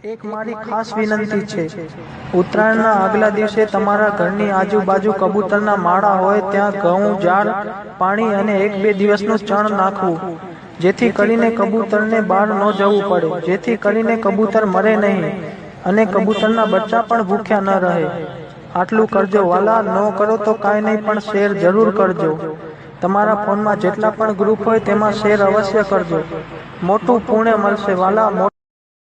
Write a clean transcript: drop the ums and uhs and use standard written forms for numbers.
એક મારી ખાસ વિનંતી છે, ઉત્તરાયણના આગલા દિવસે તમારા ઘરની આજુબાજુ કબૂતરના માળા હોય ત્યાં ઘઉં, ઝાડ, પાણી અને 1-2 દિવસનું ચણ નાખવું, જેથી કરીને કબૂતરને બહાર ન જવું પડે, જેથી કરીને કબૂતર મરે નહીં અને કબૂતરના બચ્ચા પણ ભૂખ્યા ન રહે. આટલું કરજો વાલા. ન કરો તો કાંઈ નહીં, પણ શેર જરૂર કરજો. તમારા ફોનમાં જેટલા પણ ગ્રુપ હોય તેમાં શેર અવશ્ય કરજો. મોટું પુણ્ય મળશે વાલા.